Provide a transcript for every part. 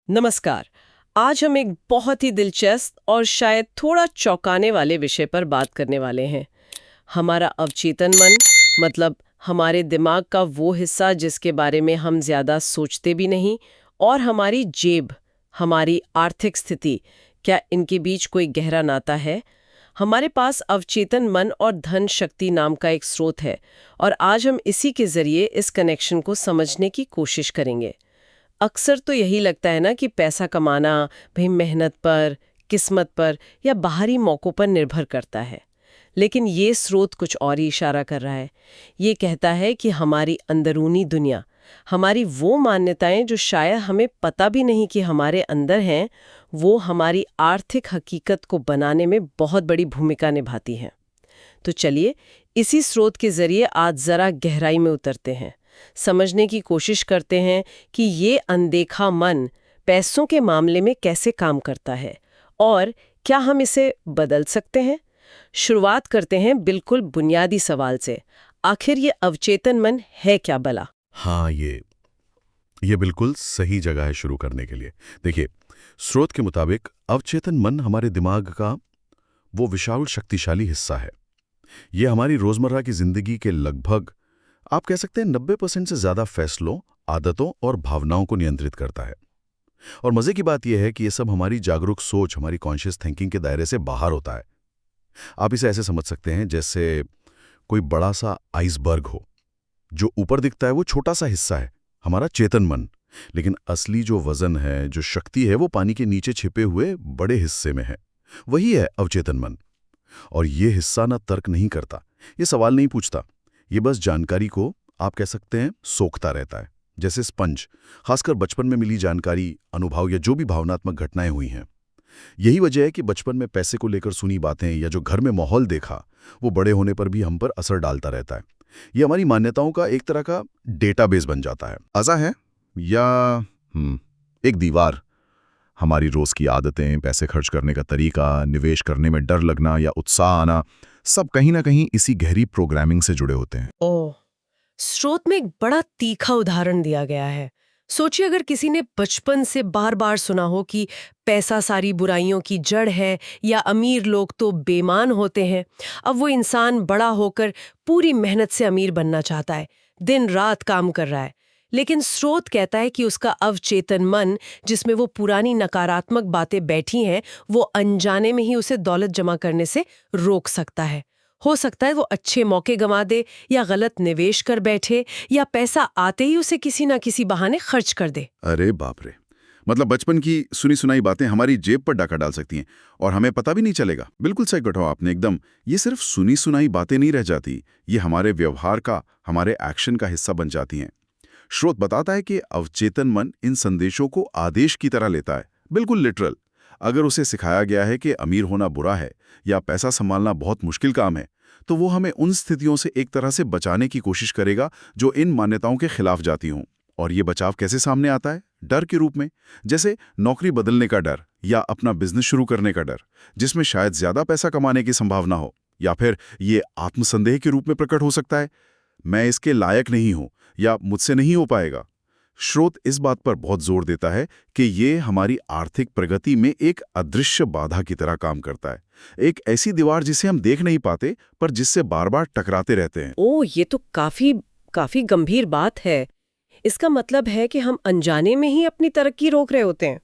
नमस्कार। आज हम एक बहुत ही दिलचस्प और शायद थोड़ा चौंकाने वाले विषय पर बात करने वाले हैं। हमारा अवचेतन मन, मतलब हमारे दिमाग का वो हिस्सा जिसके बारे में हम ज्यादा सोचते भी नहीं, और हमारी जेब, हमारी आर्थिक स्थिति, क्या इनके बीच कोई गहरा नाता है? हमारे पास अवचेतन मन और धन शक्ति नाम का एक स्रोत है, और आज हम इसी के जरिए इस कनेक्शन को समझने की कोशिश करेंगे। अक्सर तो यही लगता है ना कि पैसा कमाना भाई मेहनत पर, किस्मत पर या बाहरी मौकों पर निर्भर करता है। लेकिन ये स्रोत कुछ और ही इशारा कर रहा है। ये कहता है कि हमारी अंदरूनी दुनिया, हमारी वो मान्यताएं जो शायद हमें पता भी नहीं कि हमारे अंदर हैं, वो हमारी आर्थिक हकीकत को बनाने में बहुत बड़ी भूमिका निभाती हैं। तो चलिए, इसी स्रोत के जरिए आज जरा गहराई में उतरते हैं, समझने की कोशिश करते हैं कि ये अनदेखा मन पैसों के मामले में कैसे काम करता है और क्या हम इसे बदल सकते हैं। शुरुआत करते हैं बिल्कुल बुनियादी सवाल से। आखिर ये अवचेतन मन है क्या भला? हाँ, ये बिल्कुल सही जगह है शुरू करने के लिए। देखिए, स्रोत के मुताबिक अवचेतन मन हमारे दिमाग का वो विशाल शक्तिशाली हिस्सा है। ये हमारी रोजमर्रा की जिंदगी के लगभग, आप कह सकते हैं, 90% से ज्यादा फैसलों, आदतों और भावनाओं को नियंत्रित करता है। और मजे की बात यह है कि ये सब हमारी जागरूक सोच, हमारी कॉन्शियस थिंकिंग के दायरे से बाहर होता है। आप इसे ऐसे समझ सकते हैं जैसे कोई बड़ा सा आइसबर्ग हो। जो ऊपर दिखता है वो छोटा सा हिस्सा है, हमारा चेतन मन। लेकिन असली जो वजन है, जो शक्ति है, वो पानी के नीचे छिपे हुए बड़े हिस्से में है। वही है अवचेतन मन। और ये हिस्सा ना तर्क नहीं करता, ये सवाल नहीं पूछता, ये बस जानकारी को, आप कह सकते हैं, सोखता रहता है, जैसे स्पंज। खासकर बचपन में मिली जानकारी, अनुभव या जो भी भावनात्मक घटनाएं हुई हैं। यही वजह है कि बचपन में पैसे को लेकर सुनी बातें या जो घर में माहौल देखा, वो बड़े होने पर भी हम पर असर डालता रहता है। ये हमारी मान्यताओं का एक तरह का डेटाबेस बन जाता है। आजा है या एक दीवार। हमारी रोज की आदतें, पैसे खर्च करने का तरीका, निवेश करने में डर लगना या उत्साह आना, सब कहीं ना कहीं इसी गहरी प्रोग्रामिंग से जुड़े होते हैं। ओह, स्रोत में एक बड़ा तीखा उदाहरण दिया गया है। सोचिए, अगर किसी ने बचपन से बार बार सुना हो कि पैसा सारी बुराइयों की जड़ है या अमीर लोग तो बेईमान होते हैं। अब वो इंसान बड़ा होकर पूरी मेहनत से अमीर बनना चाहता है, दिन रात काम कर रहा है। लेकिन स्रोत कहता है कि उसका अवचेतन मन, जिसमें वो पुरानी नकारात्मक बातें बैठी हैं, वो अनजाने में ही उसे दौलत जमा करने से रोक सकता है। हो सकता है वो अच्छे मौके गंवा दे, या गलत निवेश कर बैठे, या पैसा आते ही उसे किसी ना किसी बहाने खर्च कर दे। अरे बाप रे! मतलब बचपन की सुनी सुनाई बातें हमारी जेब पर डाका डाल सकती हैं और हमें पता भी नहीं चलेगा। बिल्कुल सही कहा आपने एकदम। ये सिर्फ सुनी सुनाई बातें नहीं रह जाती, ये हमारे व्यवहार का, हमारे एक्शन का हिस्सा बन जाती हैं। स्रोत बताता है कि अवचेतन मन इन संदेशों को आदेश की तरह लेता है, बिल्कुल लिटरल। अगर उसे सिखाया गया है कि अमीर होना बुरा है या पैसा संभालना बहुत मुश्किल काम है, तो वो हमें उन स्थितियों से एक तरह से बचाने की कोशिश करेगा जो इन मान्यताओं के खिलाफ जाती हों। और ये बचाव कैसे सामने आता है? डर के रूप में। जैसे नौकरी बदलने का डर या अपना बिजनेस शुरू करने का डर, जिसमें शायद ज्यादा पैसा कमाने की संभावना हो। या फिर ये आत्मसंदेह के रूप में प्रकट हो सकता है, मैं इसके लायक नहीं हूं या मुझसे नहीं हो पाएगा। स्रोत इस बात पर बहुत जोर देता है कि ये हमारी आर्थिक प्रगति में एक अदृश्य बाधा की तरह काम करता है। एक ऐसी दीवार जिसे हम देख नहीं पाते, पर जिससे बार बार टकराते रहते हैं। ओह, ये तो काफी काफी गंभीर बात है। इसका मतलब है कि हम अनजाने में ही अपनी तरक्की रोक रहे होते हैं।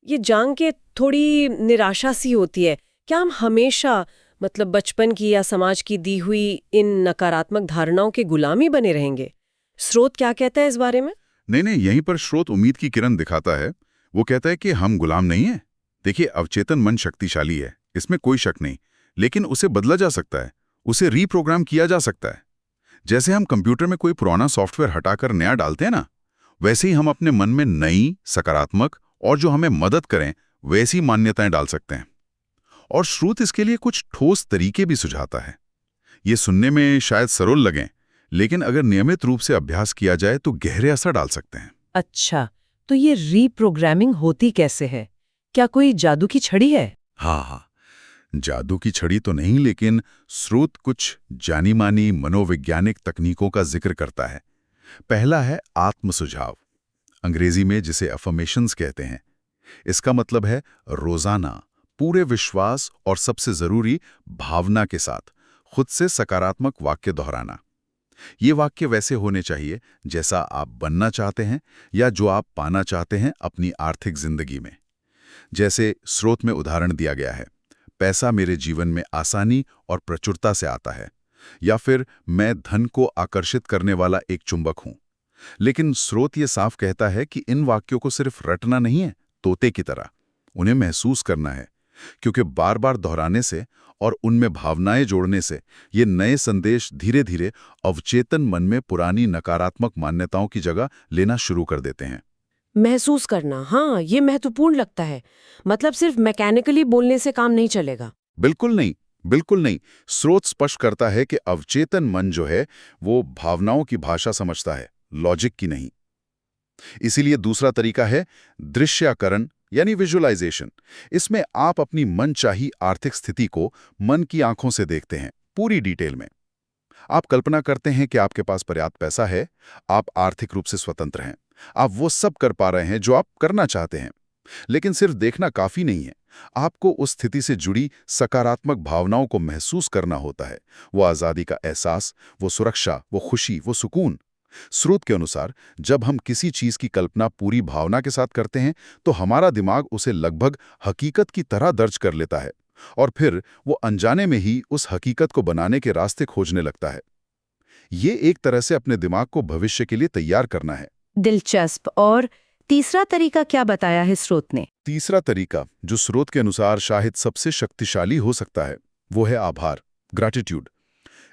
ये जान के थोड़ी निराशा सी होती है। क्या हम हमेशा, मतलब बचपन की या समाज की दी हुई इन नकारात्मक धारणाओं के गुलामी बने रहेंगे? स्रोत क्या कहता है इस बारे में? नहीं नहीं, यहीं पर स्रोत उम्मीद की किरण दिखाता है। वो कहता है कि हम गुलाम नहीं हैं। देखिए, अवचेतन मन शक्तिशाली है, इसमें कोई शक नहीं। लेकिन उसे बदला जा सकता है, उसे रीप्रोग्राम किया जा सकता है। जैसे हम कंप्यूटर में कोई पुराना सॉफ्टवेयर हटाकर नया डालते हैं ना, वैसे ही हम अपने मन में नई, सकारात्मक और जो हमें मदद करें वैसी मान्यताएं डाल सकते हैं। और स्रोत इसके लिए कुछ ठोस तरीके भी सुझाता है। ये सुनने में शायद सरल लगें, लेकिन अगर नियमित रूप से अभ्यास किया जाए तो गहरे असर डाल सकते हैं। अच्छा, तो ये रीप्रोग्रामिंग होती कैसे है? क्या कोई जादू की छड़ी है? हाँ, जादू की छड़ी तो नहीं, लेकिन स्रोत कुछ जानी मानी मनोवैज्ञानिक तकनीकों का जिक्र करता है। पहला है आत्म सुझाव। अंग्रेजी में जिसे अफर्मेशंस कहते हैं। इसका मतलब है रोजाना पूरे विश्वास और सबसे जरूरी भावना के साथ खुद से सकारात्मक वाक्य दोहराना। ये वाक्य वैसे होने चाहिए जैसा आप बनना चाहते हैं या जो आप पाना चाहते हैं अपनी आर्थिक जिंदगी में। जैसे स्रोत में उदाहरण दिया गया है, पैसा मेरे जीवन में आसानी और प्रचुरता से आता है, या फिर मैं धन को आकर्षित करने वाला एक चुंबक हूं। लेकिन स्रोत ये साफ कहता है कि इन वाक्यों को सिर्फ रटना नहीं है, तोते की तरह उन्हें महसूस करना है, क्योंकि बार बार दोहराने से और उनमें भावनाएं जोड़ने से ये नए संदेश धीरे धीरे अवचेतन मन में पुरानी नकारात्मक मान्यताओं की जगह लेना शुरू कर देते हैं। महसूस करना, हाँ, ये महत्वपूर्ण लगता है। मतलब सिर्फ मैकेनिकली बोलने से काम नहीं चलेगा। बिल्कुल नहीं, बिल्कुल नहीं। स्रोत स्पष्ट करता है कि अवचेतन मन जो है वो भावनाओं की भाषा समझता है, लॉजिक की नहीं। इसीलिए दूसरा तरीका है दृश्याकरण यानी विजुअलाइजेशन। इसमें आप अपनी मनचाही आर्थिक स्थिति को मन की आंखों से देखते हैं, पूरी डिटेल में। आप कल्पना करते हैं कि आपके पास पर्याप्त पैसा है, आप आर्थिक रूप से स्वतंत्र हैं, आप वो सब कर पा रहे हैं जो आप करना चाहते हैं। लेकिन सिर्फ देखना काफी नहीं है, आपको उस स्थिति से जुड़ी सकारात्मक भावनाओं को महसूस करना होता है। वो आज़ादी का एहसास, वो सुरक्षा, वो खुशी, वो सुकून। स्रोत के अनुसार जब हम किसी चीज की कल्पना पूरी भावना के साथ करते हैं तो हमारा दिमाग उसे लगभग हकीकत की तरह दर्ज कर लेता है और फिर वो अनजाने में ही उस हकीकत को बनाने के रास्ते खोजने लगता है। ये एक तरह से अपने दिमाग को भविष्य के लिए तैयार करना है। दिलचस्प। और तीसरा तरीका क्या बताया है स्रोत ने? तीसरा तरीका, जो स्रोत के अनुसार शायद सबसे शक्तिशाली हो सकता है, वो है आभार, ग्रैटिट्यूड।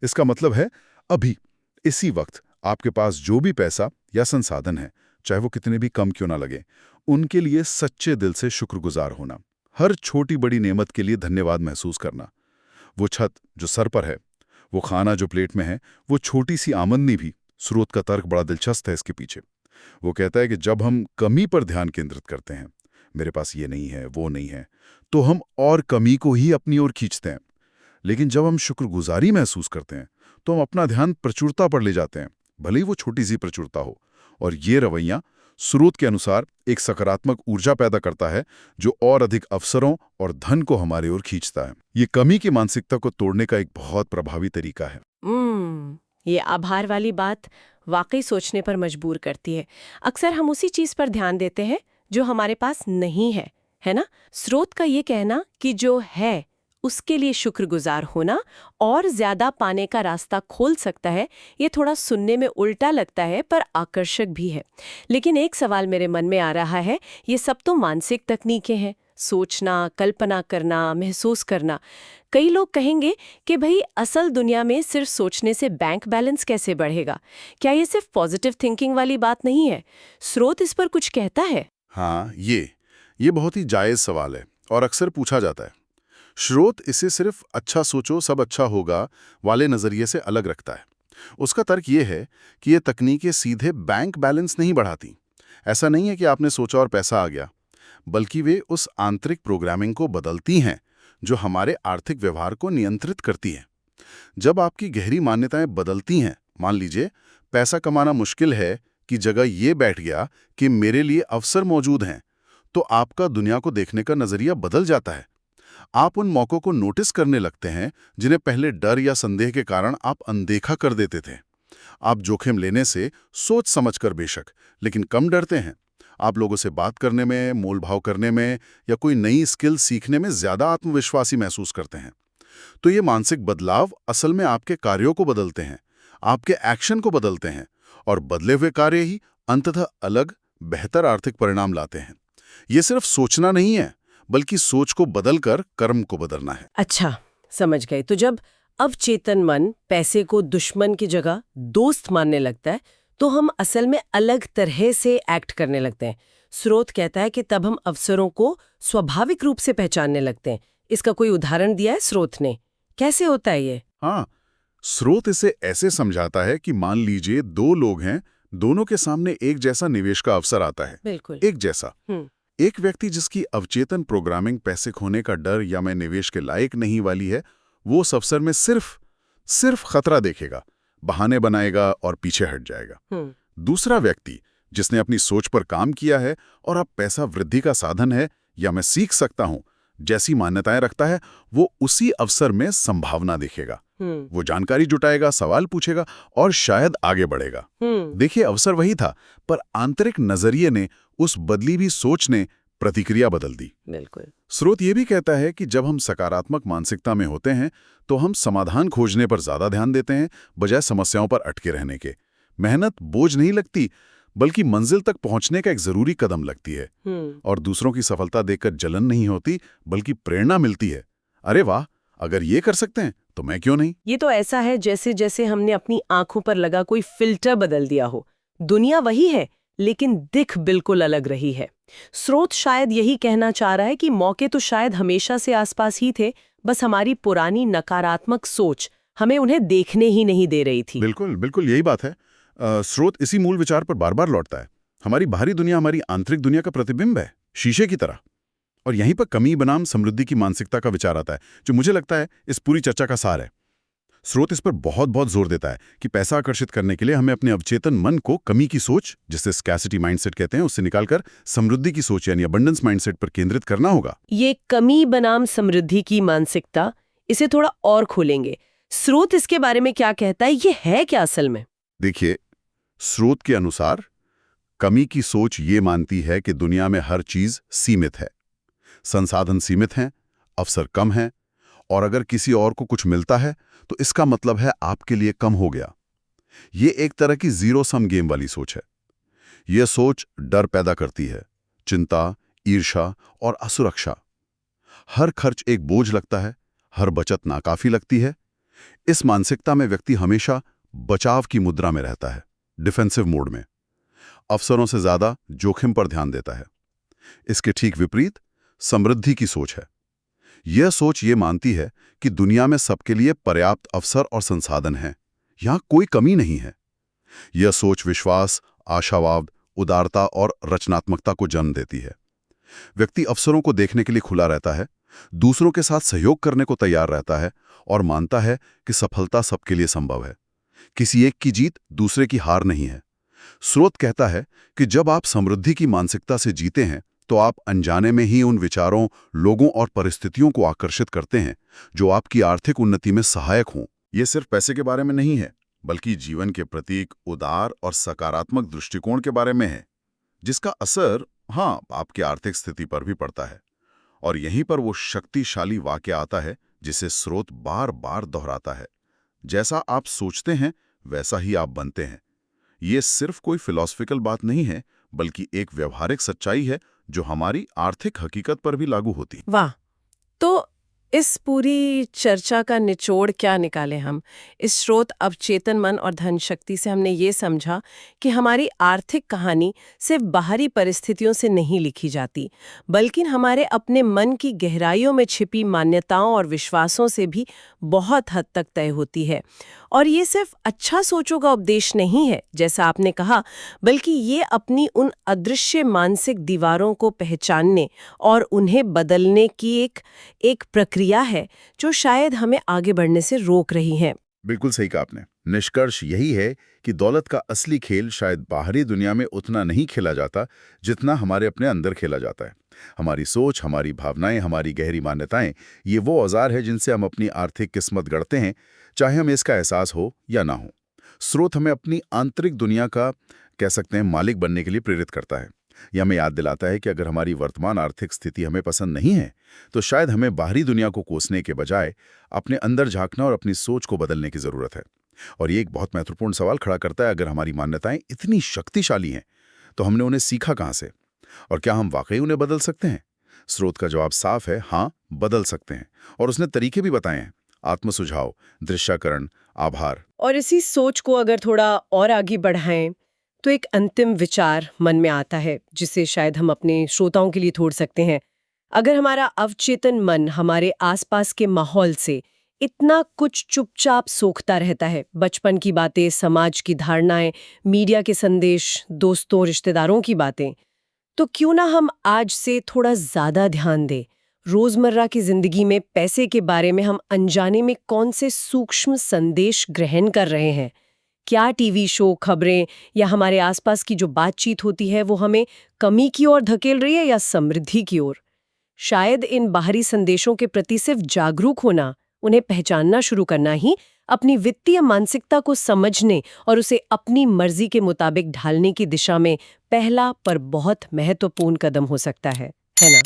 इसका मतलब है अभी इसी वक्त आपके पास जो भी पैसा या संसाधन है, चाहे वो कितने भी कम क्यों ना लगे, उनके लिए सच्चे दिल से शुक्रगुजार होना। हर छोटी बड़ी नेमत के लिए धन्यवाद महसूस करना। वो छत जो सर पर है, वो खाना जो प्लेट में है, वो छोटी सी आमदनी भी। स्रोत का तर्क बड़ा दिलचस्प है इसके पीछे। वो कहता है कि जब हम कमी पर ध्यान केंद्रित करते हैं, मेरे पास ये नहीं है, वो नहीं है, तो हम और कमी को ही अपनी ओर खींचते हैं। लेकिन जब हम शुक्रगुजारी महसूस करते हैं तो हम अपना ध्यान प्रचुरता पर ले जाते हैं, भले ही वो छोटी सी प्रचुरता हो। और ये रवैया स्रोत के अनुसार एक सकारात्मक ऊर्जा पैदा करता है जो और अधिक अवसरों और धन को हमारी ओर खींचता है। ये कमी की मानसिकता को तोड़ने का एक बहुत प्रभावी तरीका है। ये आभार वाली बात वाकई सोचने पर मजबूर करती है। अक्सर हम उसी चीज पर ध्यान देते हैं जो हमारे पास नहीं है ना? स्रोत का ये कहना कि जो है उसके लिए शुक्रगुजार होना और ज्यादा पाने का रास्ता खोल सकता है, ये थोड़ा सुनने में उल्टा लगता है पर आकर्षक भी है। लेकिन एक सवाल मेरे मन में आ रहा है, ये सब तो मानसिक तकनीकें हैं, सोचना, कल्पना करना, महसूस करना। कई लोग कहेंगे कि भाई असल दुनिया में सिर्फ सोचने से बैंक बैलेंस कैसे बढ़ेगा? क्या ये सिर्फ पॉजिटिव थिंकिंग वाली बात नहीं है? स्रोत इस पर कुछ कहता है? हाँ, ये बहुत ही जायज सवाल है और अक्सर पूछा जाता है। स्रोत इसे सिर्फ अच्छा सोचो सब अच्छा होगा वाले नजरिए से अलग रखता है। उसका तर्क ये है कि ये तकनीकें सीधे बैंक बैलेंस नहीं बढ़ाती। ऐसा नहीं है कि आपने सोचा और पैसा आ गया, बल्कि वे उस आंतरिक प्रोग्रामिंग को बदलती हैं जो हमारे आर्थिक व्यवहार को नियंत्रित करती है। जब आपकी गहरी मान्यताएं बदलती हैं, मान लीजिए पैसा कमाना मुश्किल है की जगह ये बैठ गया कि मेरे लिए अवसर मौजूद हैं, तो आपका दुनिया को देखने का नजरिया बदल जाता है। आप उन मौकों को नोटिस करने लगते हैं जिन्हें पहले डर या संदेह के कारण आप अनदेखा कर देते थे। आप जोखिम लेने से सोच समझकर बेशक, लेकिन कम डरते हैं। आप लोगों से बात करने में, मोलभाव करने में या कोई नई स्किल सीखने में ज्यादा आत्मविश्वासी महसूस करते हैं। तो ये मानसिक बदलाव असल में आपके कार्यों को बदलते हैं, आपके एक्शन को बदलते हैं, और बदले हुए कार्य ही अंततः अलग, बेहतर आर्थिक परिणाम लाते हैं। ये सिर्फ सोचना नहीं है, बल्कि सोच को बदलकर कर्म को बदलना है। अच्छा, समझ गए। तो जब अवचेतन मन पैसे को दुश्मन की जगह दोस्त मानने लगता है, तो हम असल में अलग तरह से एक्ट करने लगते हैं। स्रोत कहता है कि तब हम अवसरों को स्वाभाविक रूप से पहचानने लगते हैं। इसका कोई उदाहरण दिया है स्रोत ने? कैसे होता है ये? हाँ, स्रोत इसे ऐसे समझाता है कि मान लीजिए दो लोग हैं, दोनों के सामने एक जैसा निवेश का अवसर आता है। बिल्कुल एक जैसा। एक व्यक्ति जिसकी अवचेतन प्रोग्रामिंग पैसे खोने का डर या मैं निवेश के लायक नहीं वाली है, वो उस अवसर में सिर्फ खतरा देखेगा, बहाने बनाएगा और पीछे हट जाएगा। दूसरा व्यक्ति जिसने अपनी सोच पर काम किया है और अब पैसा वृद्धि का साधन है या मैं सीख सकता हूं जैसी मान्यताएं रखता है, वो उसी अवसर में संभावना देखेगा। वो जानकारी जुटाएगा, सवाल पूछेगा और शायद आगे बढ़ेगा। देखिए, अवसर वही था, पर आंतरिक नजरिए ने, उस बदली हुई सोच ने प्रतिक्रिया बदल दी। बिल्कुल। स्रोत ये भी कहता है कि जब हम सकारात्मक मानसिकता में होते हैं तो हम समाधान खोजने पर ज्यादा ध्यान देते हैं, बजाय समस्याओं पर अटके रहने के। मेहनत बोझ नहीं लगती, बल्कि मंजिल तक पहुंचने का एक जरूरी कदम लगती है। और दूसरों की सफलता देखकर जलन नहीं होती, बल्कि प्रेरणा मिलती है। अरे वाह, अगर ये कर सकते हैं तो मैं क्यों नहीं। ये तो ऐसा है जैसे जैसे हमने अपनी आंखों पर लगा कोई फिल्टर बदल दिया हो। दुनिया वही है, लेकिन दिख बिल्कुल अलग रही है। स्रोत शायद यही कहना चाह रहा है कि मौके तो शायद हमेशा से आसपास ही थे, बस हमारी पुरानी नकारात्मक सोच हमें उन्हें देखने ही नहीं दे रही थी। बिल्कुल बिल्कुल यही बात है। स्रोत इसी मूल विचार पर बार बार लौटता है। हमारी बाहरी दुनिया हमारी आंतरिक दुनिया का प्रतिबिंब है, शीशे की तरह। और यहीं पर कमी बनाम समृद्धि की मानसिकता का विचार आता है, जो मुझे लगता है इस पूरी चर्चा का सार है। स्रोत इस पर बहुत बहुत जोर देता है कि पैसा आकर्षित करने के लिए हमें अपने अवचेतन मन को कमी की सोच, जिसे स्कैसिटी माइंडसेट कहते हैं, उससे निकालकर समृद्धि की सोच यानी अबंडेंस माइंडसेट पर केंद्रित करना होगा। ये कमी बनाम समृद्धि की मानसिकता, इसे थोड़ा और खोलेंगे। स्रोत इसके बारे में क्या कहता है, ये है क्या असल में? देखिए, स्रोत के अनुसार कमी की सोच ये मानती है कि दुनिया में हर चीज सीमित है, संसाधन सीमित हैं, अवसर कम हैं, और अगर किसी और को कुछ मिलता है तो इसका मतलब है आपके लिए कम हो गया। ये एक तरह की जीरो सम गेम वाली सोच है। यह सोच डर पैदा करती है, चिंता, ईर्ष्या और असुरक्षा। हर खर्च एक बोझ लगता है, हर बचत नाकाफी लगती है। इस मानसिकता में व्यक्ति हमेशा बचाव की मुद्रा में रहता है, डिफेंसिव मोड में, अवसरों से ज्यादा जोखिम पर ध्यान देता है। इसके ठीक विपरीत समृद्धि की सोच है। यह सोच ये मानती है कि दुनिया में सबके लिए पर्याप्त अवसर और संसाधन हैं, यहां कोई कमी नहीं है। यह सोच विश्वास, आशावाद, उदारता और रचनात्मकता को जन्म देती है। व्यक्ति अवसरों को देखने के लिए खुला रहता है, दूसरों के साथ सहयोग करने को तैयार रहता है और मानता है कि सफलता सबके लिए संभव है। किसी एक की जीत दूसरे की हार नहीं है। स्रोत कहता है कि जब आप समृद्धि की मानसिकता से जीते हैं तो आप अनजाने में ही उन विचारों, लोगों और परिस्थितियों को आकर्षित करते हैं जो आपकी आर्थिक उन्नति में सहायक हों। ये सिर्फ पैसे के बारे में नहीं है, बल्कि जीवन के प्रतीक, उदार और सकारात्मक दृष्टिकोण के बारे में है, जिसका असर आपकी आर्थिक स्थिति पर भी पड़ता है। और यहीं पर वो शक्तिशाली वाक्य आता है जिसे स्रोत बार बार दोहराता है, जैसा आप सोचते हैं वैसा ही आप बनते हैं। ये सिर्फ कोई फिलॉसफिकल बात नहीं है, बल्कि एक व्यवहारिक सच्चाई है जो हमारी आर्थिक हकीकत पर भी लागू होती है। वाह! तो इस पूरी चर्चा का निचोड़ क्या निकाले हम? इस स्रोत, अवचेतन मन और धन शक्ति से हमने ये समझा कि हमारी आर्थिक कहानी सिर्फ बाहरी परिस्थितियों से नहीं लिखी जाती, बल्कि हमारे अपने मन की गहराइयों में छिपी मान्यताओं और विश्वासों से भी बहुत हद तक तय होती है। और ये सिर्फ अच्छा सोचों का उपदेश नहीं है, जैसा आपने कहा, बल्कि ये अपनी उन अदृश्य मानसिक दीवारों को पहचानने और उन्हें बदलने की एक प्रक्रिया है जो शायद हमें आगे बढ़ने से रोक रही है। बिल्कुल सही कहा आपने। निष्कर्ष यही है कि दौलत का असली खेल शायद बाहरी दुनिया में उतना नहीं खेला जाता जितना हमारे अपने अंदर खेला जाता है। हमारी सोच, हमारी भावनाएं, हमारी गहरी मान्यताएं, ये वो औजार है जिनसे हम अपनी आर्थिक किस्मत गढ़ते हैं, चाहे हमें इसका एहसास हो या ना हो। स्रोत हमें अपनी आंतरिक दुनिया का, कह सकते हैं, मालिक बनने के लिए प्रेरित करता है। यह हमें याद दिलाता है कि अगर हमारी वर्तमान आर्थिक स्थिति हमें पसंद नहीं है तो शायद हमें बाहरी दुनिया को कोसने के बजाय अपने अंदर झांकना और अपनी सोच को बदलने की जरूरत है। और ये एक बहुत महत्वपूर्ण सवाल खड़ा करता है, अगर हमारी मान्यताएं इतनी शक्तिशाली हैं तो हमने उन्हें सीखा कहां से, और क्या हम वाकई उन्हें बदल सकते हैं? स्रोत का जवाब साफ है, हाँ, बदल सकते हैं। और उसने तरीके भी बताए हैं: आत्मसुझाव, दृश्यकरण, आभार। और इसी सोच को अगर थोड़ा और आगे बढ़ाएं तो एक अंतिम विचार मन में आता है जिसे शायद हम अपने श्रोताओं के लिए छोड़ सकते हैं। अगर हमारा अवचेतन मन हमारे आसपास के माहौल से इतना कुछ चुपचाप सोखता रहता है, बचपन की बातें, समाज की धारणाएं, मीडिया के संदेश, दोस्तों, रिश्तेदारों की बातें, तो क्यों ना हम आज से थोड़ा ज्यादा ध्यान दें। रोजमर्रा की जिंदगी में पैसे के बारे में हम अनजाने में कौन से सूक्ष्म संदेश ग्रहण कर रहे हैं, क्या टीवी शो, खबरें या हमारे आसपास की जो बातचीत होती है वो हमें कमी की ओर धकेल रही है या समृद्धि की ओर? शायद इन बाहरी संदेशों के प्रति सिर्फ जागरूक होना, उन्हें पहचानना शुरू करना ही अपनी वित्तीय मानसिकता को समझने और उसे अपनी मर्जी के मुताबिक ढालने की दिशा में पहला पर बहुत महत्वपूर्ण कदम हो सकता है ना?